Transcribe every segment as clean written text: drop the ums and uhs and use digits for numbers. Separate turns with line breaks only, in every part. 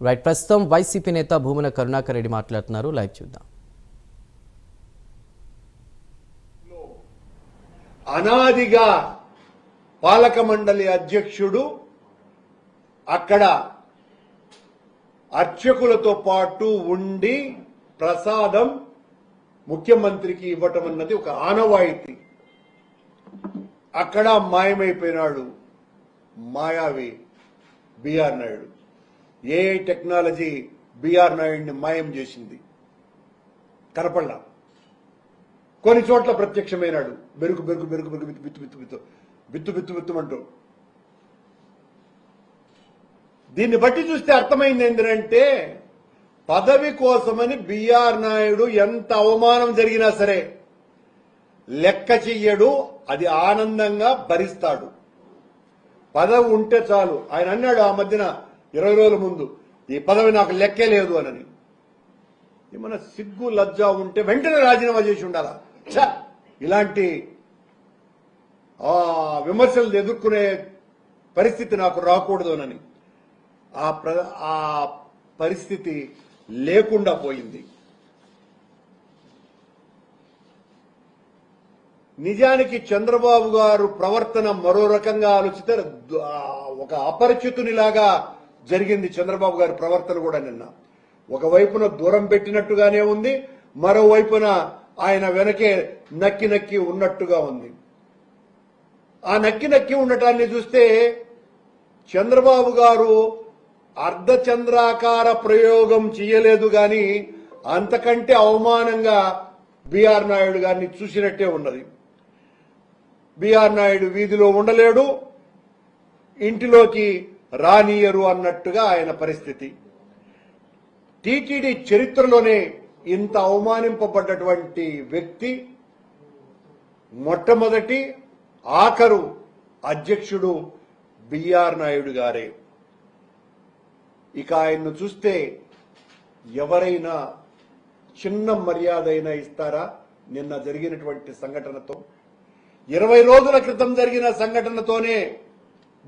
Right, ప్రస్తుతం YCP నేత భూమన కరుణాకర్ రెడ్డి మాట్లాడుతున్నారు. లైవ్ చూద్దాం.
అనాదిగా పాలక మండలి అధ్యక్షుడు అక్కడ అర్చకులతో పాటు ఉండి ప్రసాదం ముఖ్యమంత్రికి ఇవ్వటం అన్నది ఒక ఆనవాయితీ. అక్కడ మాయమైపోయినాడు మాయావి B R Naidu. AI technology B R నాయుడిని మాయం చేసింది, కనపడలా. కొన్ని చోట్ల ప్రత్యక్షమైనాడు, బెరుకు బెరుకు బెరుకు బెరుకు బిత్తు బిత్తు బిత్తు బిత్తు బిత్తు బిత్తుమంటూ. దీన్ని బట్టి చూస్తే అర్థమైంది ఏంటంటే, పదవి కోసమని బిఆర్ నాయుడు ఎంత అవమానం జరిగినా సరే లెక్క చెయ్యడు, అది ఆనందంగా భరిస్తాడు. పదవి ఉంటే చాలు. ఆయన అన్నాడు ఆ మధ్యన 20 రోజుల ముందు, ఈ పదవి నాకు లెక్కే లేదు అని. ఏమన్నా సిగ్గు లజ్జ ఉంటే వెంటనే రాజీనామా చేసి ఉండాలా. ఇలాంటి విమర్శలు ఎదుర్కొనే పరిస్థితి నాకు రాకూడదు అని ఆ పరిస్థితి లేకుండా పోయింది. నిజానికి చంద్రబాబు గారు ప్రవర్తన మరో రకంగా ఆలోచిస్తే ఒక అపరిచితునిలాగా జరిగింది. చంద్రబాబు గారి ప్రవర్తన కూడా నిన్న ఒకవైపున దూరం పెట్టినట్టుగానే ఉంది, మరోవైపున ఆయన వెనకే నక్కి నక్కి ఉన్నట్టుగా ఉంది. ఆ నక్కి నక్కి ఉండటాన్ని చూస్తే చంద్రబాబు గారు అర్ధచంద్రాకార ప్రయోగం చేయలేదు గాని అంతకంటే అవమానంగా బిఆర్ నాయుడు గారిని చూసినట్టే ఉన్నది. బిఆర్ నాయుడు వీధిలో ఉండలేడు, ఇంటిలోకి రానియరు అన్నట్టుగా ఆయన పరిస్థితి. టీటీడీ చరిత్రలోనే ఇంత అవమానింపబడ్డటువంటి వ్యక్తి మొట్టమొదటి ఆఖరు అధ్యక్షుడు బిఆర్ నాయుడు గారే. ఇక ఆయన్ను చూస్తే ఎవరైనా చిన్న మర్యాద అయినా ఇస్తారా? నిన్న జరిగినటువంటి సంఘటనతో, 20 రోజుల క్రితం జరిగిన సంఘటనతోనే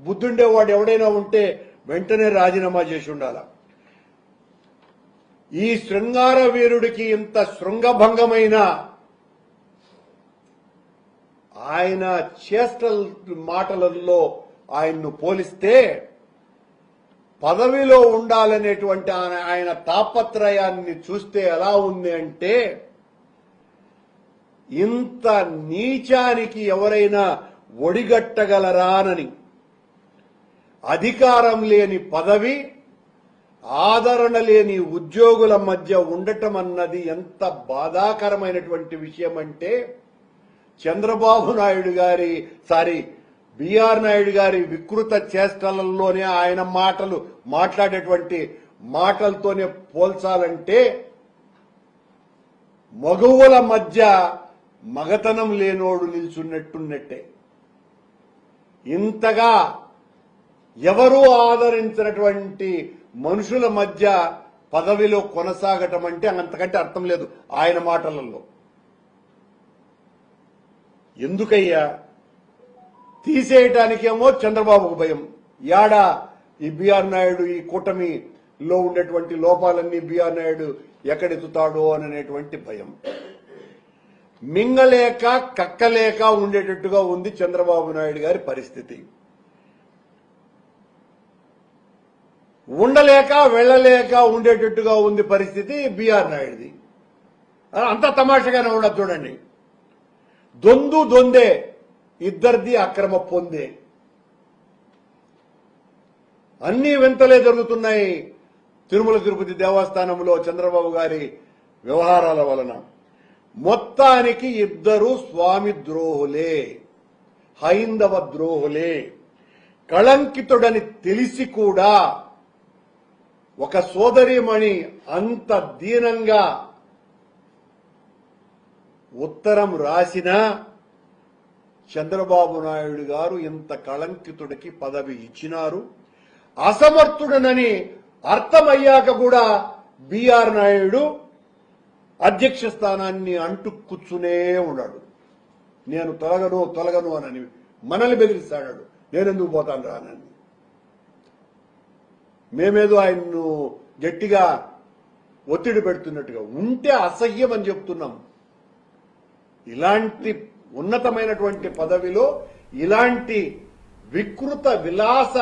బుద్ధుండేవాడు ఎవడైనా ఉంటే వెంటనే రాజీనామా చేసి ఉండాలా. ఈ శృంగార వీరుడికి ఇంత శృంగభంగమైన ఆయన చేష్టల మాటలలో ఆయన్ను పోలిస్తే పదవిలో ఉండాలనేటువంటి ఆయన తాపత్రయాన్ని చూస్తే ఎలా ఉంది అంటే, ఇంత నీచానికి ఎవరైనా ఒడిగట్టగలరానని. అధికారం లేని పదవి, ఆదరణ లేని ఉద్యోగుల మధ్య ఉండటం అన్నది ఎంత బాధాకరమైనటువంటి విషయం అంటే, చంద్రబాబు నాయుడు గారి బిఆర్ నాయుడు గారి వికృత చేష్టలలోనే ఆయన మాట్లాడేటువంటి మాటలతోనే పోల్చాలంటే మగువుల మధ్య మగతనం లేనోడు నిల్చున్నట్టున్నట్టే. ఇంతగా ఎవరూ ఆదరించినటువంటి మనుషుల మధ్య పదవిలో కొనసాగటం అంటే అంతకంటే అర్థం లేదు ఆయన మాటలలో. ఎందుకయ్యా తీసేయటానికేమో చంద్రబాబుకు భయం, యాడా ఈ బిఆర్ నాయుడు ఈ కూటమిలో ఉండేటువంటి లోపాలన్నీ బిఆర్ నాయుడు ఎక్కడెత్తుతాడో అనేటువంటి భయం. మింగలేక కక్కలేక ఉండేటట్టుగా ఉంది చంద్రబాబు నాయుడు గారి పరిస్థితి. ఉండలేక వెళ్ళలేక ఉండేటట్టుగా ఉంది పరిస్థితి బిఆర్ నాయుడుది. అంతా తమాషగానే ఉండదు చూడండి. దొందే, ఇద్దరిది అక్రమ పొందే. అన్ని వింతలే జరుగుతున్నాయి తిరుమల తిరుపతి దేవస్థానంలో చంద్రబాబు గారి వ్యవహారాల వలన. మొత్తానికి ఇద్దరు స్వామి ద్రోహులే, హైందవ ద్రోహులే. కళంకితుడని తెలిసి కూడా ఒక సోదరీమణి అంత దీనంగా ఉత్తరం రాసినా చంద్రబాబు నాయుడు గారు ఇంత కళంకితుడికి పదవి ఇచ్చినారు. అసమర్థుడనని అర్థమయ్యాక కూడా బిఆర్ నాయుడు అధ్యక్ష స్థానాన్ని అంటూ కూర్చునే ఉన్నాడు. నేను తొలగను అని మనల్ని బెదిరిస్తాడు. నేనెందుకు పోతాను రానని. మేమేదో ఆయన్ను గట్టిగా ఒత్తిడి పెడుతున్నట్టుగా ఉంటే అసహ్యం అని చెప్తున్నాం. ఇలాంటి ఉన్నతమైనటువంటి పదవిలో ఇలాంటి వికృత విలాస